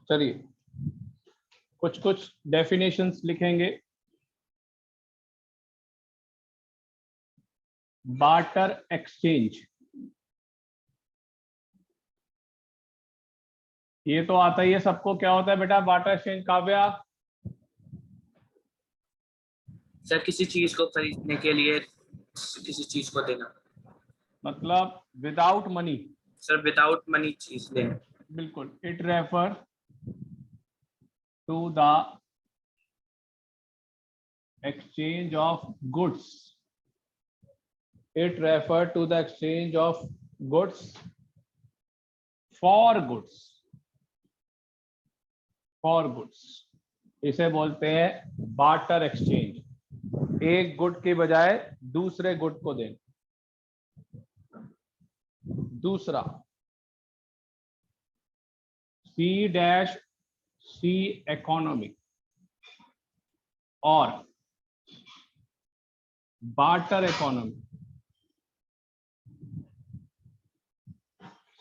चलिए कुछ कुछ डेफिनेशंस लिखेंगे। बार्टर एक्सचेंज, ये तो आता ही है सबको। क्या होता है बेटा बार्टर एक्सचेंज? काव्या? सर किसी चीज को खरीदने के लिए किसी चीज को देना। मतलब without money. Sir without money चीज लेना। बिल्कुल। It refer to the exchange of goods. It refer to the exchange of goods for goods. For goods इसे बोलते हैं बार्टर एक्सचेंज। एक गुड के बजाय दूसरे गुड को देना। दूसरा C-C इकोनॉमी और बार्टर इकोनॉमी।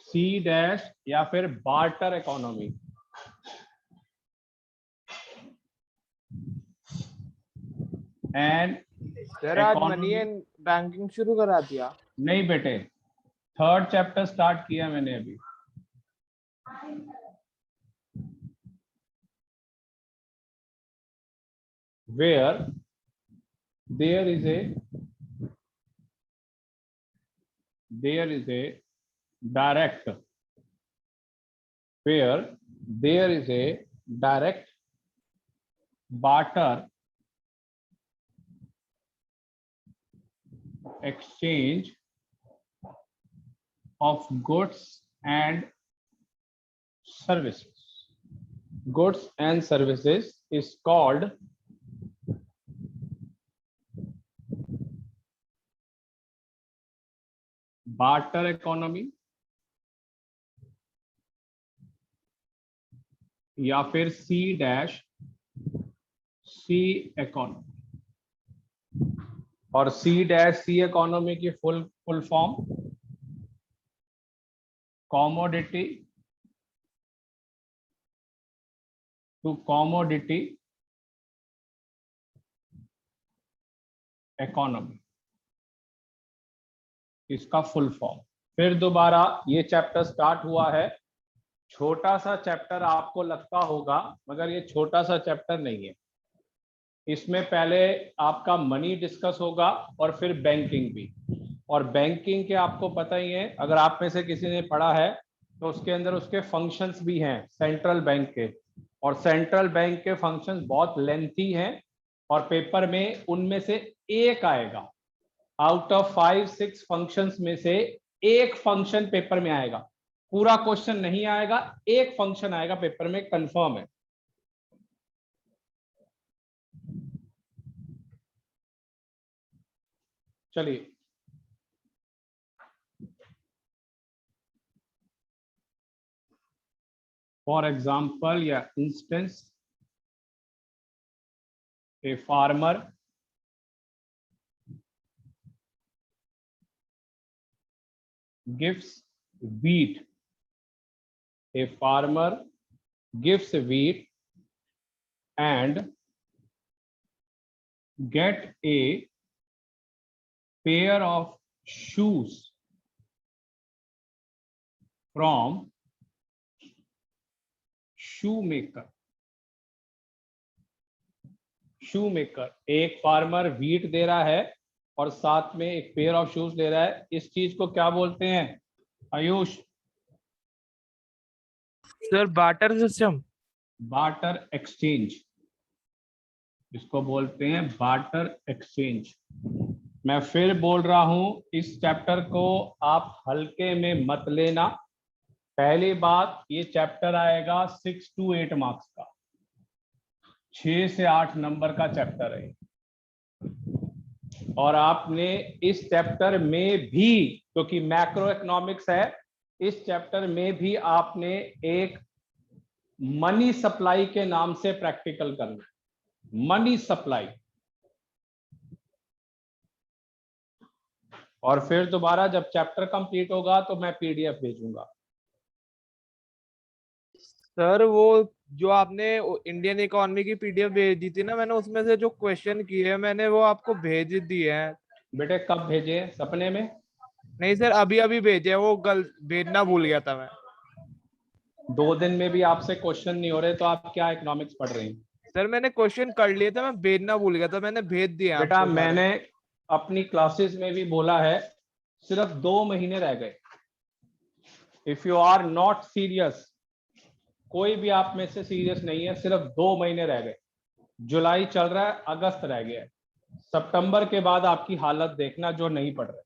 C- या फिर बार्टर इकोनॉमी। एंड सर आज मनी एंड बैंकिंग शुरू करा दिया? नहीं बेटे, थर्ड चैप्टर स्टार्ट किया मैंने अभी। Where there is a direct, where there is a direct barter exchange of goods and services. Goods and services is called barter economy या फिर C-C इकोनॉमी। और C-C इकोनॉमी की full form commodity to commodity economy, इसका full form. फिर दोबारा ये chapter start हुआ है। छोटा सा चैप्टर आपको लगता होगा, मगर ये छोटा सा चैप्टर नहीं है। इसमें पहले आपका मनी डिस्कस होगा और फिर बैंकिंग भी। और बैंकिंग के आपको पता ही है, अगर आप में से किसी ने पढ़ा है तो उसके अंदर उसके फंक्शंस भी हैं सेंट्रल बैंक के। और सेंट्रल बैंक के फंक्शंस बहुत लेंथी हैं और पेपर में उनमें से एक आएगा। आउट ऑफ 5-6 फंक्शंस में से एक फंक्शन पेपर में आएगा। पूरा क्वेश्चन नहीं आएगा, एक फंक्शन आएगा पेपर में, कंफर्म है। चलिए फॉर एग्जाम्पल या instance, a farmer gives wheat. A farmer gives wheat and get a pair of shoes from shoemaker. shoemaker एक फार्मर व्हीट दे रहा है और साथ में एक पेयर ऑफ शूज ले रहा है। इस चीज को क्या बोलते हैं Ayush? Sir barter system. Barter exchange, इसको बोलते हैं बार्टर एक्सचेंज। मैं फिर बोल रहा हूं, इस चैप्टर को आप हल्के में मत लेना। पहली बात, ये चैप्टर आएगा 6 to 8 मार्क्स का, 6 से 8 नंबर का चैप्टर है। और आपने इस चैप्टर में भी, क्योंकि मैक्रो इकोनॉमिक्स है, इस चैप्टर में भी आपने एक मनी सप्लाई के नाम से प्रैक्टिकल करना है। Money supply. और फिर दोबारा जब चैप्टर कंप्लीट होगा तो मैं PDF भेजूंगा। सर वो जो आपने इंडियन इकोनॉमी की पीडीएफ भेज दी थी ना, मैंने उसमें से जो क्वेश्चन किए मैंने वो आपको भेज दिए हैं। बेटे कब भेजे? सपने में? नहीं सर, अभी अभी भेजे हैं, वो गल भेजना भूल गया था मैं। 2 दिन में भी आपसे क्वेश्चन नहीं हो रहे तो आप क्या इकोनॉमिक्स पढ़ रहे हैं? सर मैंने क्वेश्चन कर लिए थे, मैं भेजना भूल गया था, मैंने भेज दिए हैं बेटा आपको सारे। मैंने अपनी क्लासेस में भी बोला है, सिर्फ 2 महीने रह गए। If you are not serious, कोई भी आप में से सीरियस नहीं है, सिर्फ 2 महीने रह गए। जुलाई चल रहा है, अगस्त रह गया है। सितंबर के बाद आपकी हालत देखना जो नहीं पढ़ रहे।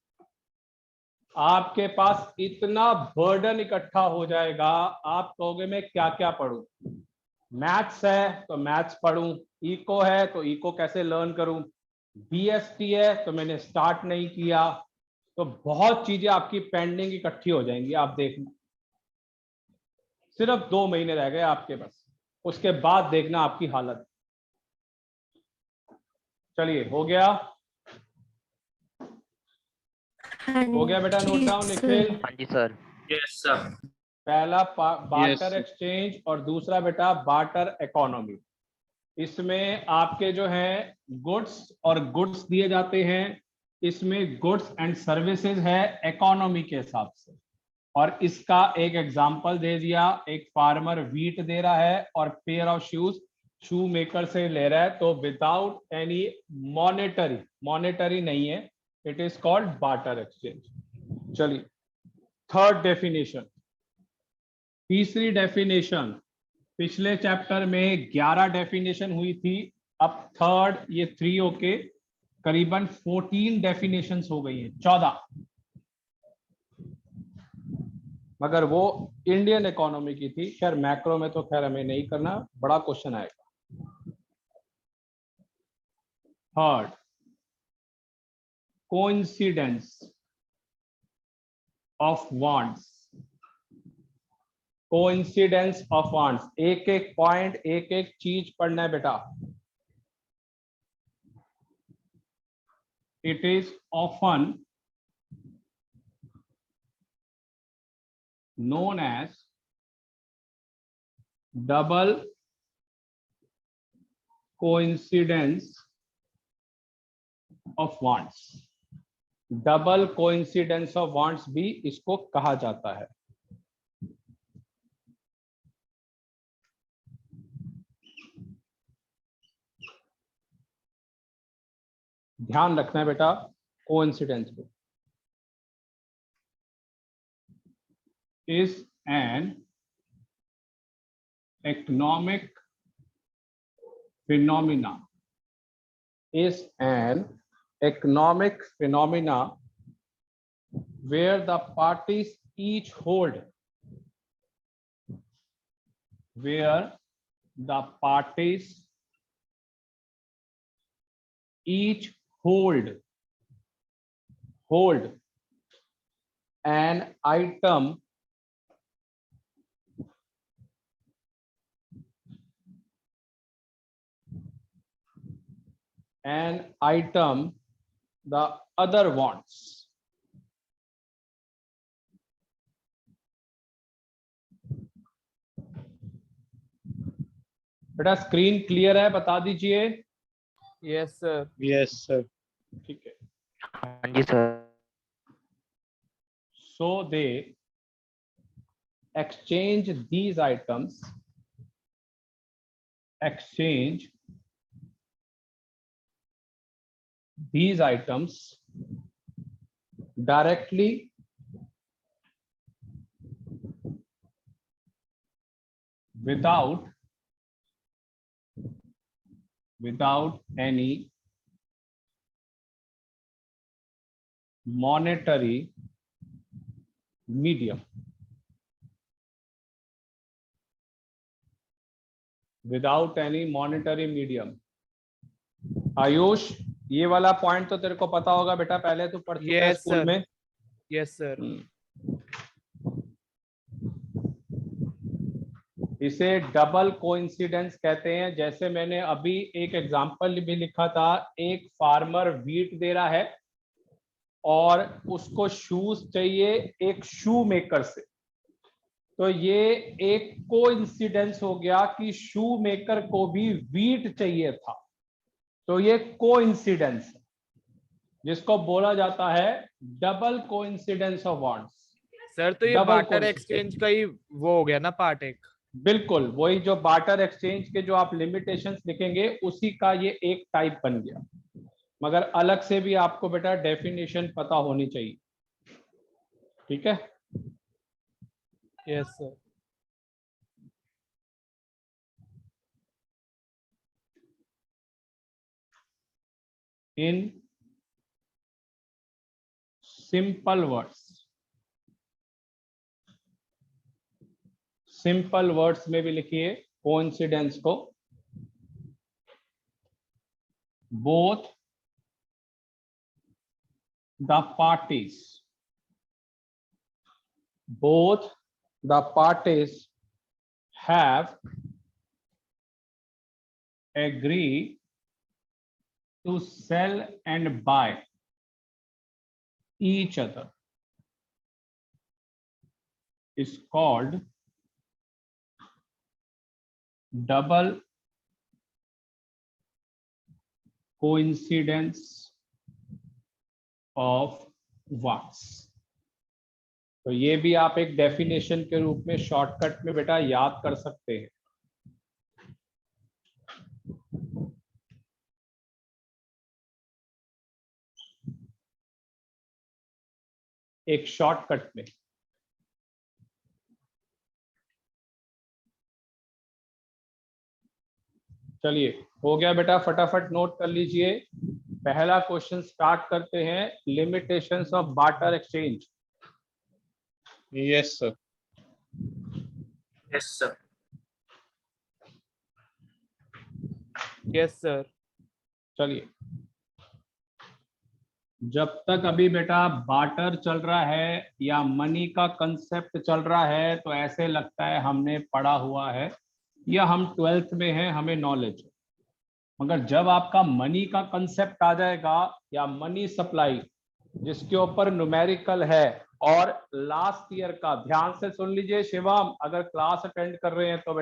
आपके पास इतना बर्डन इकट्ठा हो जाएगा, आप कहोगे मैं क्या क्या पढूं। मैथ्स है तो मैथ्स पढूं, इको है तो इको कैसे लर्न करूं, बीएसटी है तो मैंने स्टार्ट नहीं किया। तो बहुत चीजें आपकी पेंडिंग इकट्ठी हो जाएंगी, आप देखना। सिर्फ 2 महीने रह गए आपके पास, उसके बाद देखना आपकी हालत। चलिए हो गया? हो गया बेटा? Note down Nikhil. हाँ जी सर। Yes sir. पहला बार्टर Yes. एक्सचेंज और दूसरा बेटा बार्टर इकोनॉमी। इसमें आपके जो है गुड्स और गुड्स दिए जाते हैं, इसमें गुड्स एंड सर्विसेज है इकोनॉमी के हिसाब से। और इसका एक एग्जांपल दे दिया, एक फार्मर वीट दे रहा है और pair of shoes shoe maker से ले रहा है, तो विदाउट एनी मॉनेटरी नहीं है, it is called barter exchange. चलिए थर्ड डेफिनेशन, तीसरी डेफिनेशन। पिछले चैप्टर में 11 डेफिनेशन हुई थी, अब थर्ड ये 3 होके करीबन 14 डेफिनेशंस हो गई हैं, 14। मगर वो इंडियन इकोनॉमी की थी। खैर मैक्रो में तो खैर हमें नहीं करना, बड़ा क्वेश्चन आएगा। Third, coincidence of wants. Coincidence of wants, एक एक पॉइंट, एक एक चीज पढ़ना है बेटा। It is often known as double coincidence of wants। Double coincidence of wants भी इसको कहा जाता है। ध्यान रखना है बेटा कोइंसिडेंस पे। is an economic phenomena, is an economic phenomena where the parties each hold, where the parties each hold an item the other wants। बेटा स्क्रीन क्लियर है, बता दीजिए। Yes sir. Yes, sir. ठीक है। हाँ जी sir. So they exchange these items, directly without any monetary medium, without any monetary medium. Ayush ये वाला point तो तेरे को पता होगा बेटा, पहले तो पढ़ चुका है Yes, स्कूल sir. में। Yes sir. इसे डबल कोइंसिडेंस कहते हैं। जैसे मैंने अभी एक एग्जांपल भी लिखा था, एक फार्मर वीट दे रहा है और उसको शूज चाहिए एक शू मेकर से। तो ये एक कोइंसिडेंस हो गया कि शू मेकर को भी व्हीट चाहिए था, तो ये कोइंसिडेंस जिसको बोला जाता है double coincidence of wants. Sir तो ये Double बार्टर coincidence। एक्सचेंज का ही वो हो गया ना पार्ट एक। बिल्कुल वही जो बार्टर एक्सचेंज के जो आप लिमिटेशंस लिखेंगे उसी का ये एक टाइप बन गया, मगर अलग से भी आपको बेटा डेफिनेशन पता होनी चाहिए, ठीक है। Yes sir. In simple words, simple words में भी लिखिए कोइंसिडेंस को, both the parties have agreed to sell and buy each other is called double coincidence of wants। तो ये भी आप एक डेफिनेशन के रूप में शॉर्टकट में बेटा याद कर सकते हैं। एक शॉर्टकट में चलिए हो गया बेटा, फटाफट नोट कर लीजिए। पहला क्वेश्चन स्टार्ट करते हैं, limitations of barter exchange. Yes sir. Yes sir. Yes sir. चलिए, जब तक अभी बेटा बार्टर चल रहा है या मनी का कंसेप्ट चल रहा है तो ऐसे लगता है हमने पढ़ा हुआ है या हम 12th में हैं, हमें नॉलेज है। मगर जब आपका मनी का कंसेप्ट आ जाएगा या मनी सप्लाई जिसके ऊपर न्यूमेरिकल है, और लास्ट ईयर का ध्यान से सुन लीजिए शिवम, अगर क्लास अटेंड कर रहे हैं तो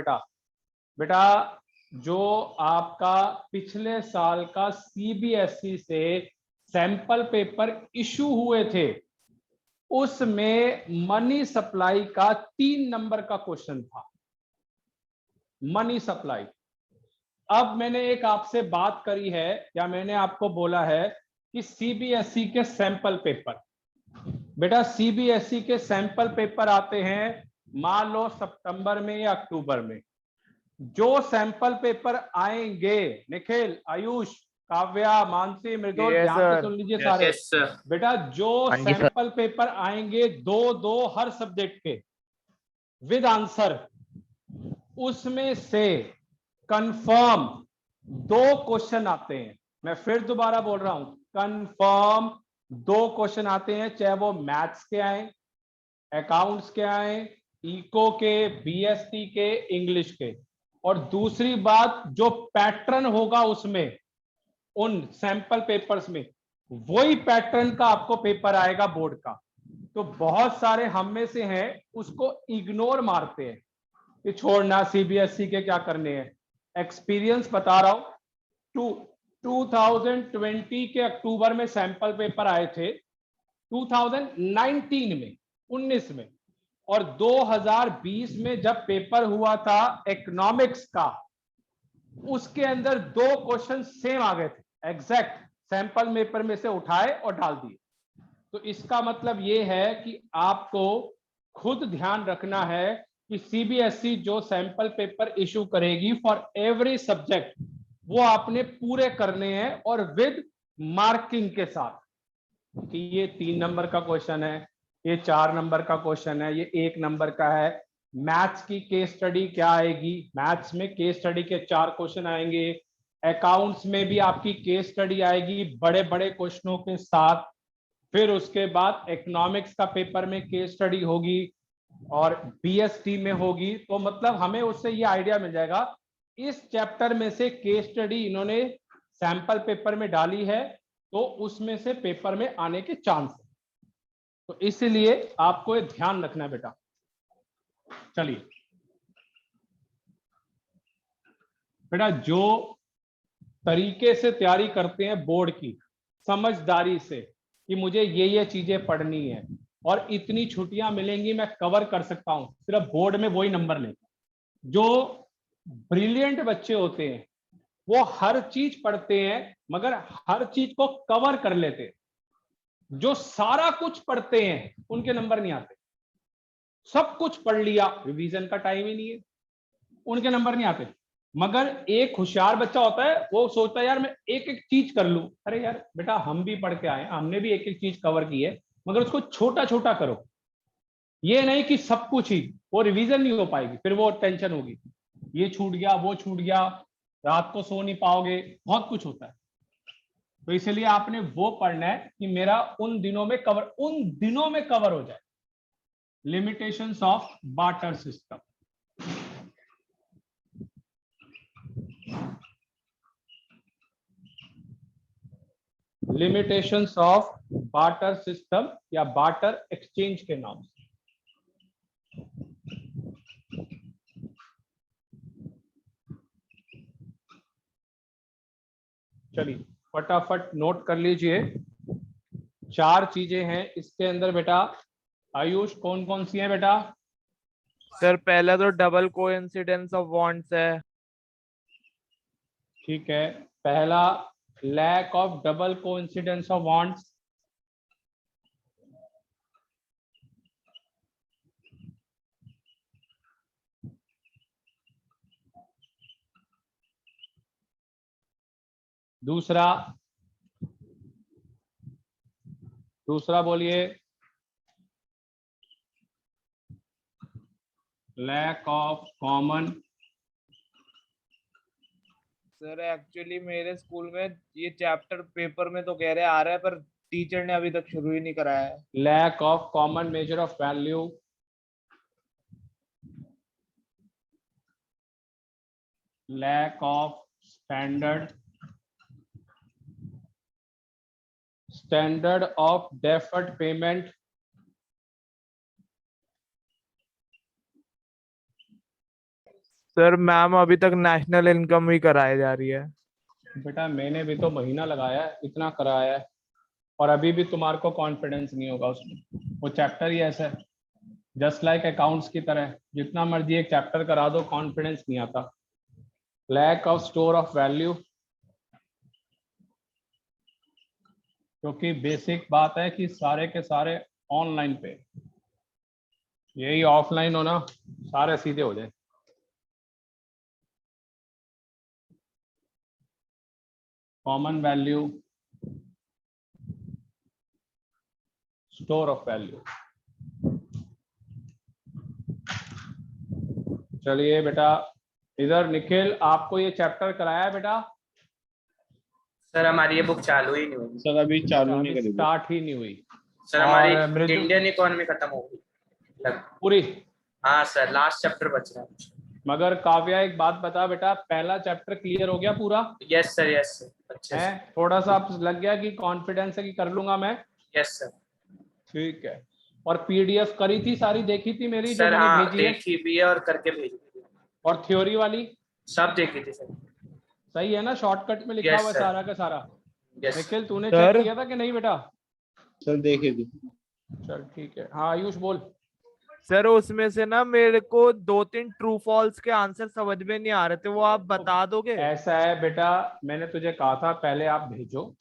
बेटा जो आपका पिछले साल का सीबीएसई से सैंपल पेपर इशू हुए थे उसमें मनी सप्लाई का 3 नंबर का क्वेश्चन था, मनी सप्लाई। अब मैंने एक आपसे बात करी है या मैंने आपको बोला है कि सीबीएसई के सैंपल पेपर, बेटा सीबीएसई के सैंपल पेपर आते हैं मान लो सितंबर में या अक्टूबर में। जो सैंपल पेपर आएंगे, निखिल, आयुष, काव्या, मानसी, मृदुल, ध्यान से सुन लीजिए सारे। बेटा जो सैंपल पेपर आएंगे 2-2 हर सब्जेक्ट के विद आंसर, उसमें से कंफर्म 2 क्वेश्चन आते हैं। मैं फिर दोबारा बोल रहा हूं, कंफर्म 2 क्वेश्चन आते हैं, चाहे वो मैथ्स के आए, अकाउंट्स के आए, इको के, बीएसटी के, इंग्लिश के। और दूसरी बात, जो पैटर्न होगा उसमें उन सैंपल पेपर्स में वही पैटर्न का आपको पेपर आएगा बोर्ड का। तो बहुत सारे हम में से हैं उसको इग्नोर मारते हैं कि छोड़ना सीबीएसई के क्या करने हैं। एक्सपीरियंस बता रहा हूं, 2020 के अक्टूबर में सैंपल पेपर आए थे, 2019 में, 19 में, और 2020 में जब पेपर हुआ था इकोनॉमिक्स का, उसके अंदर 2 क्वेश्चन सेम आ गए थे, एग्जैक्ट सैंपल पेपर में से उठाए और डाल दिए। तो इसका मतलब ये है कि आपको खुद ध्यान रखना है कि सीबीएसई जो सैंपल पेपर इशू करेगी फॉर एवरी सब्जेक्ट वो आपने पूरे करने हैं और विद मार्किंग के साथ, कि ये 3 नंबर का क्वेश्चन है, ये 4 नंबर का क्वेश्चन है, ये 1 नंबर का है। मैथ्स की केस स्टडी क्या आएगी, मैथ्स में केस स्टडी के 4 क्वेश्चन आएंगे। अकाउंट्स में भी आपकी केस स्टडी आएगी बड़े बड़े क्वेश्चनों के साथ। फिर उसके बाद इकोनॉमिक्स का पेपर में केस स्टडी होगी और बीएसटी में होगी। तो मतलब हमें उससे ये आइडिया मिल जाएगा इस चैप्टर में से केस स्टडी इन्होंने सैंपल पेपर में डाली है तो उसमें से पेपर में आने के चांस है। तो इसलिए आपको ध्यान रखना है बेटा। चलिए बेटा, जो तरीके से तैयारी करते हैं बोर्ड की, समझदारी से कि मुझे ये चीजें पढ़नी है और इतनी छुट्टियां मिलेंगी, मैं कवर कर सकता हूं, सिर्फ बोर्ड में वही नंबर लेता। जो ब्रिलियंट बच्चे होते हैं वो हर चीज पढ़ते हैं मगर हर चीज को कवर कर लेते हैं। जो सारा कुछ पढ़ते हैं उनके नंबर नहीं आते। सब कुछ पढ़ लिया, रिवीजन का टाइम ही नहीं है, उनके नंबर नहीं आते। मगर एक होशियार बच्चा होता है, वो सोचता है यार मैं एक एक चीज कर लूं। अरे यार बेटा, हम भी पढ़ के आए, हमने भी एक एक चीज कवर की है, मगर उसको छोटा छोटा करो। ये नहीं कि सब कुछ ही, वो रिवीजन नहीं हो पाएगी, फिर वो टेंशन होगी, ये छूट गया वो छूट गया, रात को सो नहीं पाओगे, बहुत कुछ होता है। तो इसलिए आपने वो पढ़ना है कि मेरा उन दिनों में कवर हो जाए। Limitations of barter system. Limitations of barter system या बार्टर एक्सचेंज के नाम से। चलिए फटाफट नोट कर लीजिए। 4 चीजें हैं इसके अंदर बेटा। आयुष, कौन कौन सी हैं बेटा? सर पहला तो डबल कोइंसिडेंस ऑफ बॉन्ड्स है। ठीक है, पहला lack of double coincidence of bonds. दूसरा बोलिए। Lack of common. Sir actually मेरे स्कूल में ये चैप्टर पेपर में तो कह रहे आ रहा है, पर टीचर ने अभी तक शुरू ही नहीं कराया है। Lack of common measure of value. Lack of standard of deferred payment. Sir ma'am अभी तक नेशनल इनकम ही कराई जा रही है। बेटा मैंने भी तो महीना लगाया है, इतना कराया है, और अभी भी तुम्हारे को कॉन्फिडेंस नहीं होगा उसमें। वो चैप्टर ही ऐसा है, जस्ट लाइक अकाउंट्स की तरह, जितना मर्जी एक चैप्टर करा दो कॉन्फिडेंस नहीं आता। Lack of store of value, क्योंकि बेसिक बात है कि सारे के सारे ऑनलाइन पे, यही ऑफलाइन हो ना, सारे सीधे हो जाए। Common value, store of value. चलिए बेटा, इधर निखिल, आपको ये चैप्टर कराया है बेटा? सर हमारी ये बुक चालू ही नहीं हुई। सर अभी चालू नहीं करी। स्टार्ट ही नहीं हुई। सर और हमारी मृदु- इंडियन इकोनॉमी खत्म हो गई लगभग। पूरी। हाँ सर, लास्ट चैप्टर बच रहा है। मगर काव्या एक बात बता बेटा, पहला चैप्टर क्लियर हो गया पूरा? यस सर, यस सर, अच्छे से। है, थोड़ा सा लग गया कि कॉन्फिडेंस है कि कर लूंगा मैं? Yes sir. ठीक है। और पीडीएफ करी थी, सारी देखी थी मेरी जो सर मैंने हाँ, भेजी है? देखी भी है और करके भेजी भी है। और थ्योरी वाली सब देखी थी सर। सही है ना? शॉर्टकट में लिखा Yes, हुआ है sir. सारा का सारा। यस निखिल तूने Sir. चेक किया था कि नहीं बेटा? सर देखे थे। चल ठीक है। हाँ आयुष बोल। सर उसमें से ना मेरे को 2-3 ट्रू फॉल्स के आंसर समझ में नहीं आ रहे थे, वो आप बता दोगे? ऐसा है बेटा, मैंने तुझे कहा था पहले आप भेजो,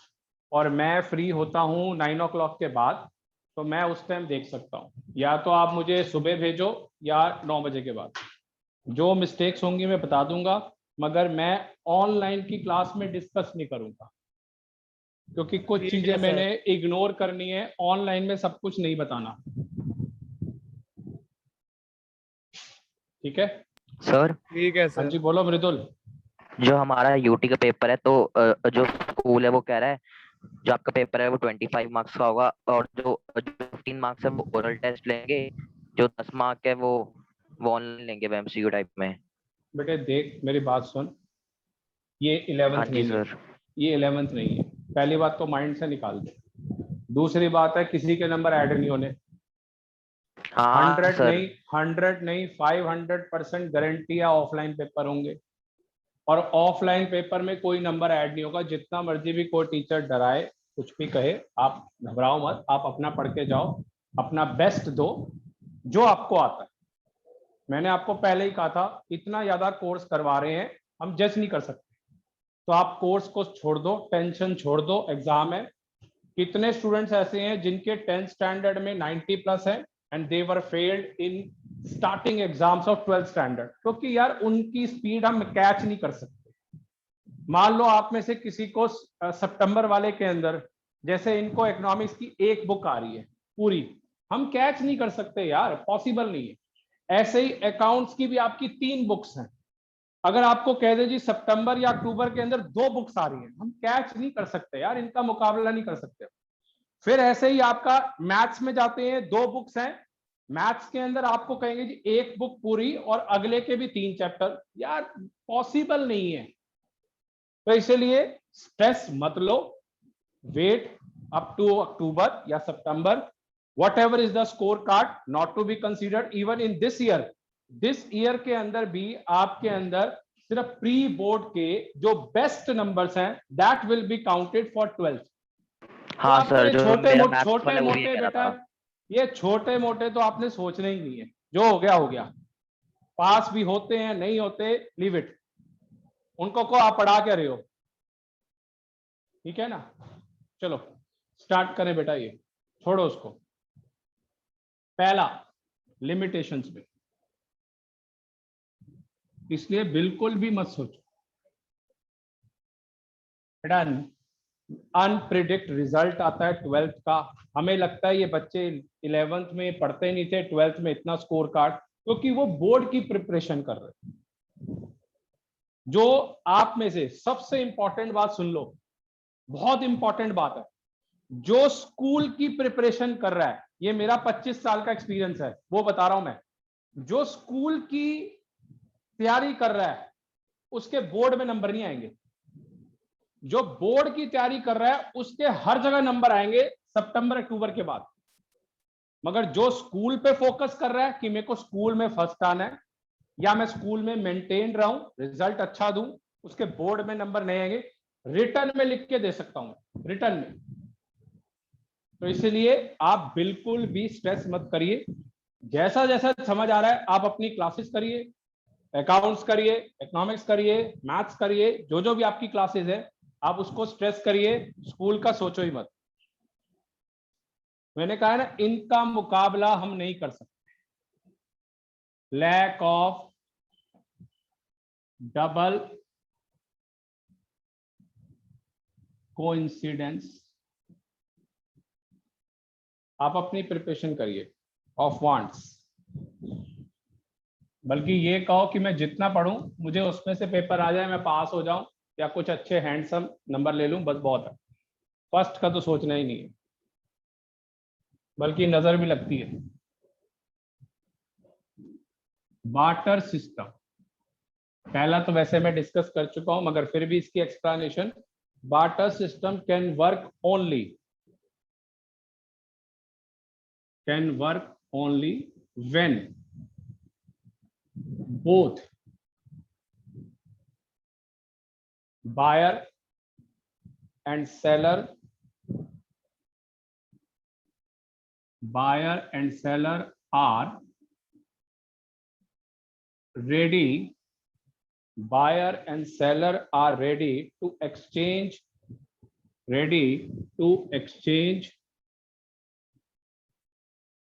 और मैं फ्री होता हूँ 9 o'clock के बाद, तो मैं उस टाइम देख सकता हूँ। या तो आप मुझे सुबह भेजो या 9 बजे के बाद। जो मिस्टेक्स होंगी मैं बता दूंगा, मगर मैं ऑनलाइन की क्लास में डिस्कस नहीं करूंगा, क्योंकि कुछ ठीक है चीजें सर। मैंने इग्नोर करनी है। ऑनलाइन में सब कुछ नहीं बताना। ठीक है सर ठीक है हाँ सर। जी, बोलो मृदुल। जो हमारा यूटी का पेपर है, तो जो स्कूल है वो कह रहा है जो आपका पेपर है वो 25 मार्क्स का होगा, और जो 15 मार्क्स है वो ओरल टेस्ट लेंगे, जो 10 मार्क है वो ऑनलाइन लेंगे वो एमसीक्यू टाइप में। बेटे देख मेरी बात सुन, ये 11th हाँ जी नहीं है, सर। ये 11th नहीं है। पहली बात तो माइंड से निकाल दे। दूसरी बात है, किसी के नंबर ऐड नहीं होने। हाँ 100 सर। नहीं, 100 नहीं, 500% गारंटी है ऑफलाइन पेपर होंगे। और ऑफलाइन पेपर में कोई नंबर ऐड नहीं होगा। जितना मर्जी भी कोई टीचर डराए, कुछ भी कहे, आप घबराओ मत, आप अपना पढ़ के जाओ, अपना बेस्ट दो जो आपको आता है। मैंने आपको पहले ही कहा था, इतना ज्यादा कोर्स करवा रहे हैं, हम जज नहीं कर सकते। तो आप कोर्स को छोड़ दो, टेंशन छोड़ दो, एग्जाम है। कितने स्टूडेंट्स ऐसे हैं जिनके 10th स्टैंडर्ड में 90 प्लस है and they were failed in starting exams of 12th standard, क्योंकि यार उनकी स्पीड हम कैच नहीं कर सकते। मान लो आप में से किसी को सितंबर वाले के अंदर, जैसे इनको इकोनॉमिक्स की एक बुक आ रही है पूरी, हम कैच नहीं कर सकते यार, पॉसिबल नहीं है। ऐसे ही अकाउंट्स की भी आपकी 3 बुक्स हैं, अगर आपको कह दे जी सितंबर या अक्टूबर के अंदर 2 बुक्स आ रही हैं, हम कैच नहीं कर सकते यार, इनका मुकाबला नहीं कर सकते। फिर ऐसे ही आपका मैथ्स में जाते हैं, 2 बुक्स हैं, मैथ्स के अंदर आपको कहेंगे जी 1 बुक पूरी और अगले के भी 3 चैप्टर, यार पॉसिबल नहीं है। तो इसलिए स्ट्रेस मत लो, वेट अप टू अक्टूबर या सितंबर, whatever is the scorecard not to be considered even in this year। This year के अंदर भी आपके अंदर सिर्फ प्री बोर्ड के जो बेस्ट नंबर्स हैं that will be counted for 12th। हाँ सर, जो छोटे मेरा मोटे मैथ्स छोटे वाला है वो ये मोटे कह रहा बेटा, था। ये छोटे मोटे तो आपने सोचना ही नहीं है, जो हो गया हो गया। पास भी होते हैं नहीं होते, लीव इट, उनको को आप पढ़ा क्या रहे हो, ठीक है ना। चलो स्टार्ट करें बेटा, ये छोड़ो उसको। पहला लिमिटेशंस में, इसलिए बिल्कुल भी मत सोचो बेटा, अनप्रिडिक्ट रिजल्ट आता है 12th का। हमें लगता है ये बच्चे 11th में पढ़ते नहीं थे, 12th में इतना स्कोर कार्ड, क्योंकि वो बोर्ड की प्रिपरेशन कर रहे। जो आप में से सबसे इंपॉर्टेंट बात सुन लो, बहुत इंपॉर्टेंट बात है, जो स्कूल की प्रिपरेशन कर रहा है, ये मेरा 25 साल का एक्सपीरियंस है, वो बता रहा हूं मैं, जो स्कूल की तैयारी कर रहा है उसके बोर्ड में नंबर नहीं आएंगे। जो बोर्ड की तैयारी कर रहा है उसके हर जगह नंबर आएंगे सितंबर अक्टूबर के बाद। मगर जो स्कूल पे फोकस कर रहा है कि मेरे को स्कूल में फर्स्ट आना है या मैं स्कूल में मेंटेन रहूं, रिजल्ट अच्छा दूं, उसके बोर्ड में नंबर नहीं आएंगे। रिटर्न में लिख के दे सकता हूं, रिटर्न में। तो इसलिए आप बिल्कुल भी स्ट्रेस मत करिए, जैसा जैसा समझ आ रहा है आप अपनी क्लासेस करिए, अकाउंट्स करिए, इकोनॉमिक्स करिए, मैथ्स करिए, जो जो भी आपकी क्लासेस है आप उसको स्ट्रेस करिए, स्कूल का सोचो ही मत। मैंने कहा है ना, इनका मुकाबला हम नहीं कर सकते। लैक ऑफ डबल कोइंसिडेंस, आप अपनी प्रिपरेशन करिए ऑफ वांट्स। बल्कि ये कहो कि मैं जितना पढ़ूं मुझे उसमें से पेपर आ जाए, मैं पास हो जाऊं या कुछ अच्छे हैंडसम नंबर ले लूं, बस बहुत है। फर्स्ट का तो सोचना ही नहीं है, बल्कि नजर भी लगती है। बार्टर सिस्टम पहला तो वैसे मैं डिस्कस कर चुका हूं, मगर फिर भी इसकी explanation. Barter system can work only when both buyer and seller are ready, buyer and seller are ready to exchange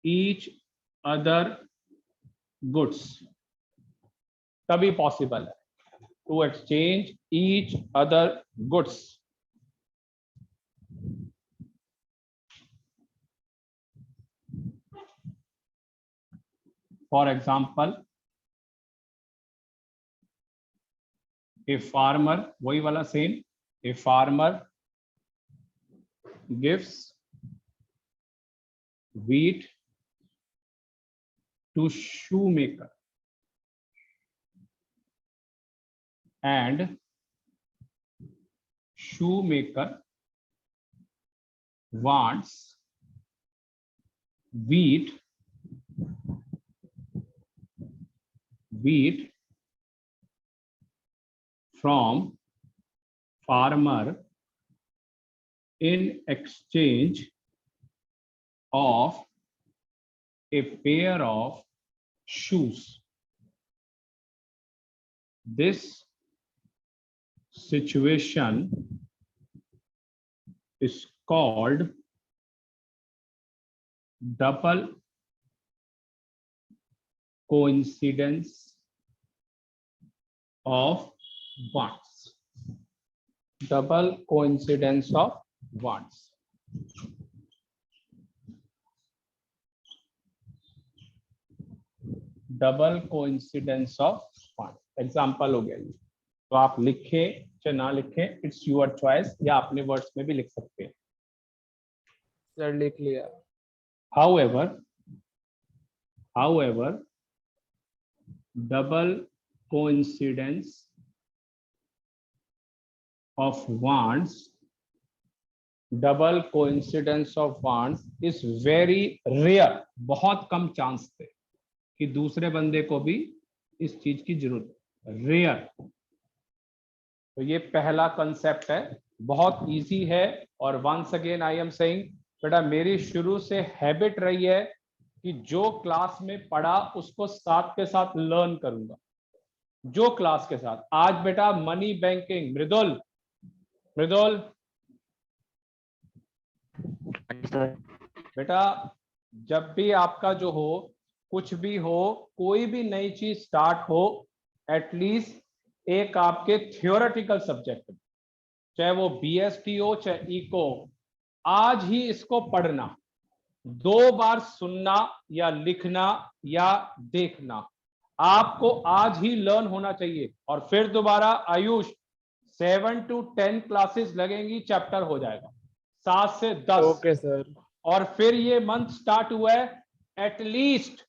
each other goods। तभी पॉसिबल है to exchange each other goods. For example, a farmer, वही वाला same, a farmer gives wheat to shoemaker and shoemaker wants wheat wheat from farmer in exchange of a pair of shoes. This situation is called double coincidence of wants. Double coincidence of wants. Double coincidence of wants. Example हो गया ये. तो आप लिखे चाहे ना लिखे, it's your choice, या अपने वर्ड्स में भी लिख सकते हैं. सर लिख लिया. However, double coincidence of wants is very rare. बहुत कम चांस थे कि दूसरे बंदे को भी इस चीज की जरूरत. रेयर. तो ये पहला कंसेप्ट है, बहुत इजी है. और once again I am saying, बेटा मेरी शुरू से हैबिट रही है कि जो क्लास में पढ़ा उसको साथ के साथ लर्न करूंगा. जो क्लास के साथ. आज बेटा मनी बैंकिंग, मृदुल बेटा जब भी आपका जो हो, कुछ भी हो, कोई भी नई चीज स्टार्ट हो, एटलीस्ट एक आपके थियोरेटिकल सब्जेक्ट, चाहे वो बीएसटी हो चाहे इको, आज ही इसको पढ़ना, 2 बार सुनना या लिखना या देखना, आपको आज ही लर्न होना चाहिए. और फिर दोबारा आयुष 7 to 10 क्लासेस लगेंगी, चैप्टर हो जाएगा 7 से 10. Okay sir. और फिर ये मंथ स्टार्ट हुआ है, एटलीस्ट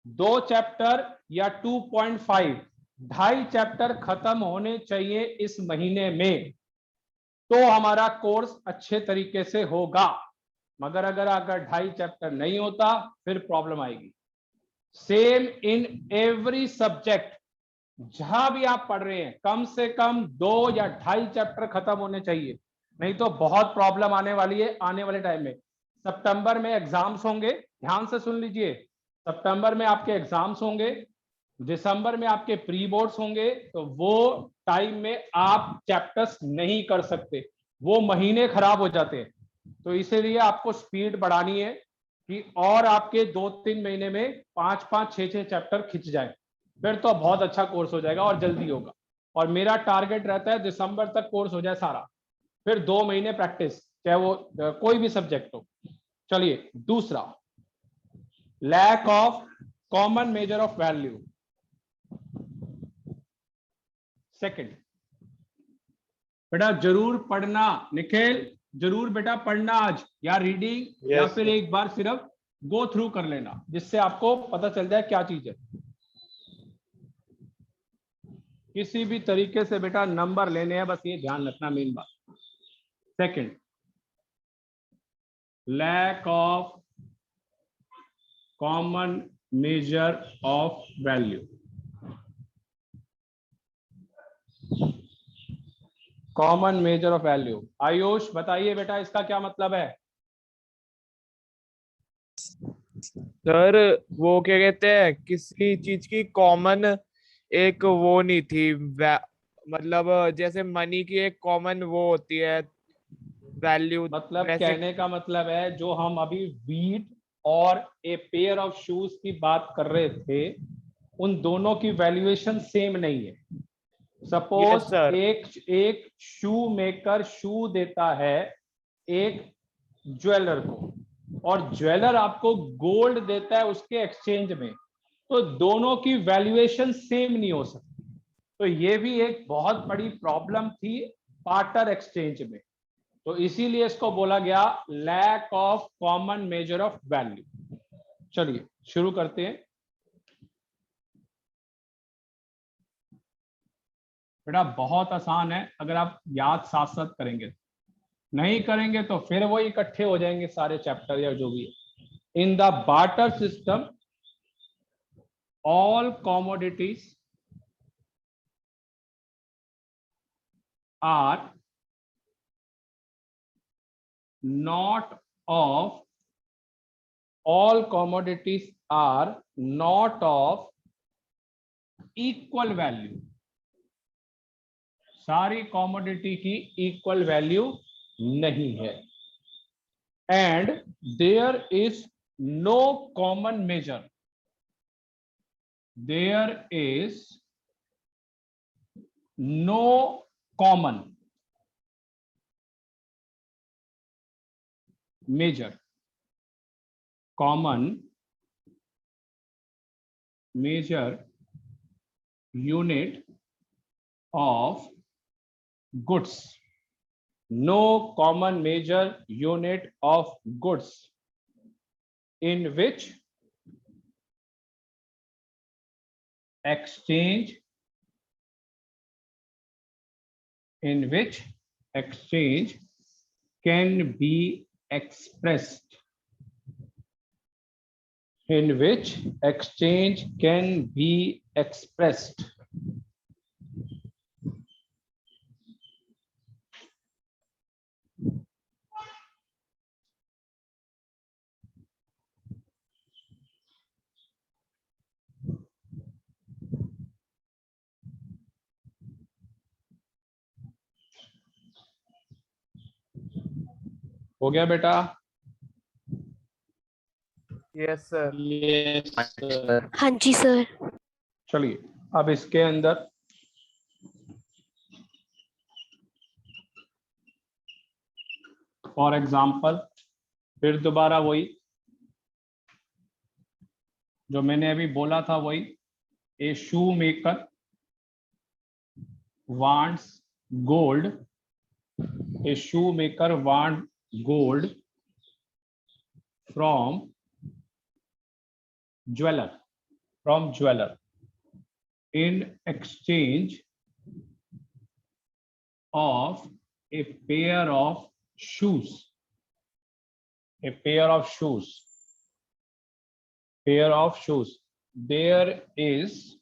2 चैप्टर या 2.5, 2.5 चैप्टर खत्म होने चाहिए इस महीने में, तो हमारा कोर्स अच्छे तरीके से होगा. मगर अगर 2.5 चैप्टर नहीं होता फिर प्रॉब्लम आएगी. सेम इन एवरी सब्जेक्ट, जहां भी आप पढ़ रहे हैं कम से कम 2 या 2.5 चैप्टर खत्म होने चाहिए, नहीं तो बहुत प्रॉब्लम आने वाली है आने वाले टाइम में. सितंबर में एग्जाम्स होंगे, ध्यान से सुन लीजिए. सितंबर में आपके एग्जाम्स होंगे, दिसंबर में आपके प्री बोर्ड्स होंगे, तो वो टाइम में आप चैप्टर्स नहीं कर सकते, वो महीने खराब हो जाते हैं. तो इसीलिए आपको स्पीड बढ़ानी है कि और आपके 2-3 महीने में 5-5, 6-6 चैप्टर खिंच जाए, फिर तो बहुत अच्छा कोर्स हो जाएगा और जल्दी होगा. और मेरा टारगेट रहता है दिसंबर तक कोर्स हो जाए सारा, फिर 2 महीने प्रैक्टिस, चाहे वो कोई भी सब्जेक्ट हो. चलिए दूसरा, lack of common measure of value. Second, बेटा जरूर पढ़ना, निखिल जरूर बेटा पढ़ना आज, या रीडिंग या फिर एक बार सिर्फ गो थ्रू कर लेना, जिससे आपको पता चल जाए क्या चीज है. किसी भी तरीके से बेटा नंबर लेने हैं, बस ये ध्यान रखना मेन बात. Second, lack of common measure of value. Common measure of value, Ayush बताइए बेटा इसका क्या मतलब है. सर वो क्या कहते हैं, किसी चीज की कॉमन एक वो नहीं थी, मतलब जैसे मनी की एक कॉमन वो होती है वैल्यू. मतलब कहने का मतलब है, जो हम अभी व्हीट और ए पेयर ऑफ शूज की बात कर रहे थे, उन दोनों की वैल्यूएशन सेम नहीं है. सपोज एक शू मेकर शू देता है एक ज्वेलर को, और ज्वेलर आपको गोल्ड देता है उसके एक्सचेंज में, तो दोनों की वैल्यूएशन सेम नहीं हो सकती. तो ये भी एक बहुत बड़ी प्रॉब्लम थी बार्टर एक्सचेंज में, तो इसीलिए इसको बोला गया lack of common measure of value. चलिए शुरू करते हैं. बेटा बहुत आसान है अगर आप याद साथ साथ करेंगे, नहीं करेंगे तो फिर वो इकट्ठे हो जाएंगे सारे चैप्टर या जो भी है. In the barter system all commodities are not of all commodities are not of equal value. सारी कॉमोडिटी की इक्वल वैल्यू नहीं है. And there is no common measure. There is no common measure. Common measure unit of goods. No common major unit of goods in which exchange can be expressed. In which exchange can be expressed. हो गया बेटा? Yes sir. Yes sir. हाँ जी sir. चलिए अब इसके अंदर for example फिर दोबारा वही जो मैंने अभी बोला था वही. A shoe maker wants gold. A shoe maker want gold from jeweler in exchange of a pair of shoes. There is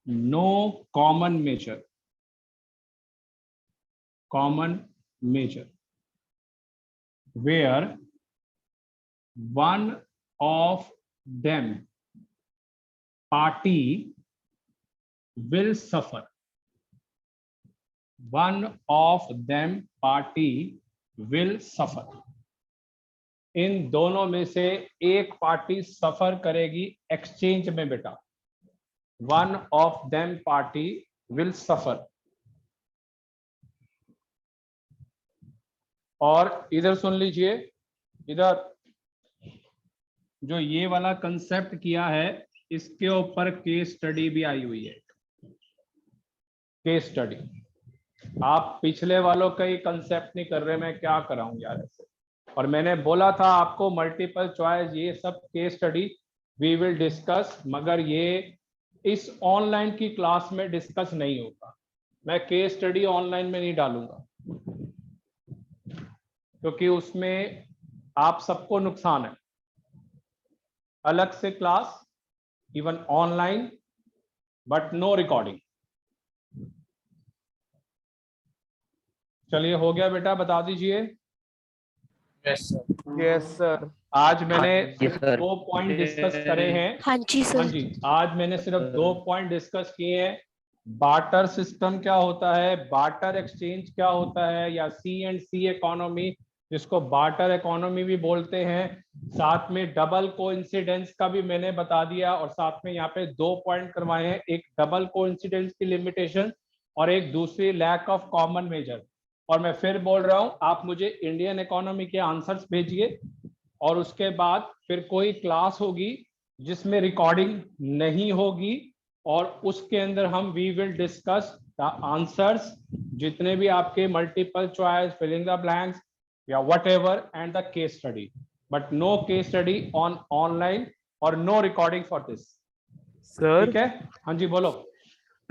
no common measure where one of them party will suffer. इन दोनों में से एक party सफर करेगी exchange में बेटा. One of them party will suffer. और इधर सुन लीजिए, इधर जो ये वाला कंसेप्ट किया है इसके ऊपर केस स्टडी भी आई हुई है. केस स्टडी आप पिछले वालों का ही कंसेप्ट नहीं कर रहे, मैं क्या कराऊं यार ऐसे. और मैंने बोला था आपको मल्टीपल चॉइस ये सब case study we will discuss, मगर ये इस ऑनलाइन की क्लास में डिस्कस नहीं होगा. मैं केस स्टडी ऑनलाइन में नहीं डालूंगा क्योंकि उसमें आप सबको नुकसान है. अलग से class even online but no recording. चलिए हो गया बेटा, बता दीजिए. Yes sir. Yes sir. आज मैंने जी सिर्फ सर. 2 पॉइंट डिस्कस करे हैं. हाँ जी हाँ सर. जी, आज मैंने सिर्फ 2 पॉइंट डिस्कस किए हैं. बार्टर सिस्टम क्या होता है, बार्टर एक्सचेंज क्या होता है, या C&C इकोनॉमी जिसको बार्टर इकोनॉमी भी बोलते हैं. साथ में डबल कोइंसिडेंस का भी मैंने बता दिया, और साथ में यहाँ पे 2 पॉइंट करवाए हैं. एक डबल कोइंसिडेंस की लिमिटेशन और एक दूसरी लैक ऑफ कॉमन मेजर. और मैं फिर बोल रहा हूँ, आप मुझे इंडियन इकोनॉमी के आंसर्स भेजिए और उसके बाद फिर कोई क्लास होगी जिसमें रिकॉर्डिंग नहीं होगी और उसके अंदर हम we will discuss the answers, जितने भी आपके multiple choice, filling the blanks या whatever, and the case study. But no case study on online और no recording for this. Sir ठीक है? हाँ जी बोलो.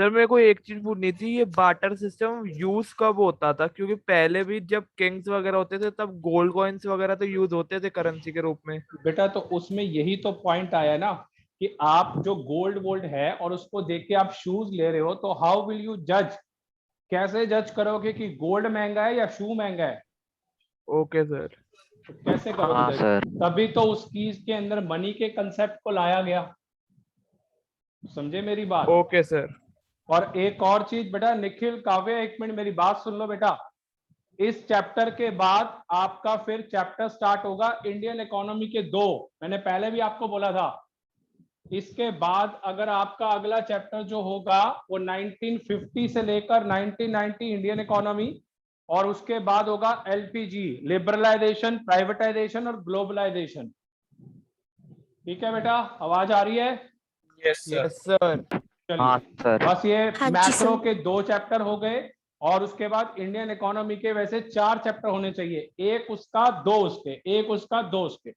सर मेरे को एक चीज पूछनी थी, ये बार्टर सिस्टम यूज कब होता था? क्योंकि पहले भी जब किंग्स वगैरह होते थे तब गोल्ड कॉइन्स वगैरह तो यूज होते थे करेंसी के रूप में। बेटा तो उसमें यही तो पॉइंट आया ना कि आप जो गोल्ड वोल्ड है और उसको देख के आप शूज ले रहे हो, तो हाउ विल यू जज, कैसे जज करोगे कि गोल्ड महंगा है या शू महंगा है? Okay sir. तो कैसे हाँ करोगे जज? सर। तभी तो उस चीज के अंदर मनी के कंसेप्ट को लाया गया, समझे मेरी बात? Okay sir. और एक और चीज बेटा, निखिल काव्य एक मिनट मेरी बात सुन लो बेटा। इस चैप्टर के बाद आपका फिर चैप्टर स्टार्ट होगा इंडियन इकोनॉमी के 2, मैंने पहले भी आपको बोला था। इसके बाद अगर आपका अगला चैप्टर जो होगा वो 1950 से लेकर 1990 इंडियन इकोनॉमी, और उसके बाद होगा एलपीजी, लिबरलाइजेशन, प्राइवेटाइजेशन और ग्लोबलाइजेशन। ठीक है बेटा, आवाज आ रही है? Yes sir. हाँ चलिए, सर। बस ये हाँ जी मैक्रो सर। के 2 चैप्टर हो गए, और उसके बाद इंडियन इकोनॉमी के वैसे 4 चैप्टर होने चाहिए, एक उसका 2 उसके, एक उसका 2 उसके।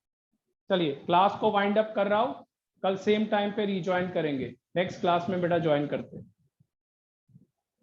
चलिए क्लास को वाइंड अप कर रहा हूं, कल सेम टाइम पे रिज्वाइन करेंगे, नेक्स्ट क्लास में बेटा ज्वाइन करते हैं।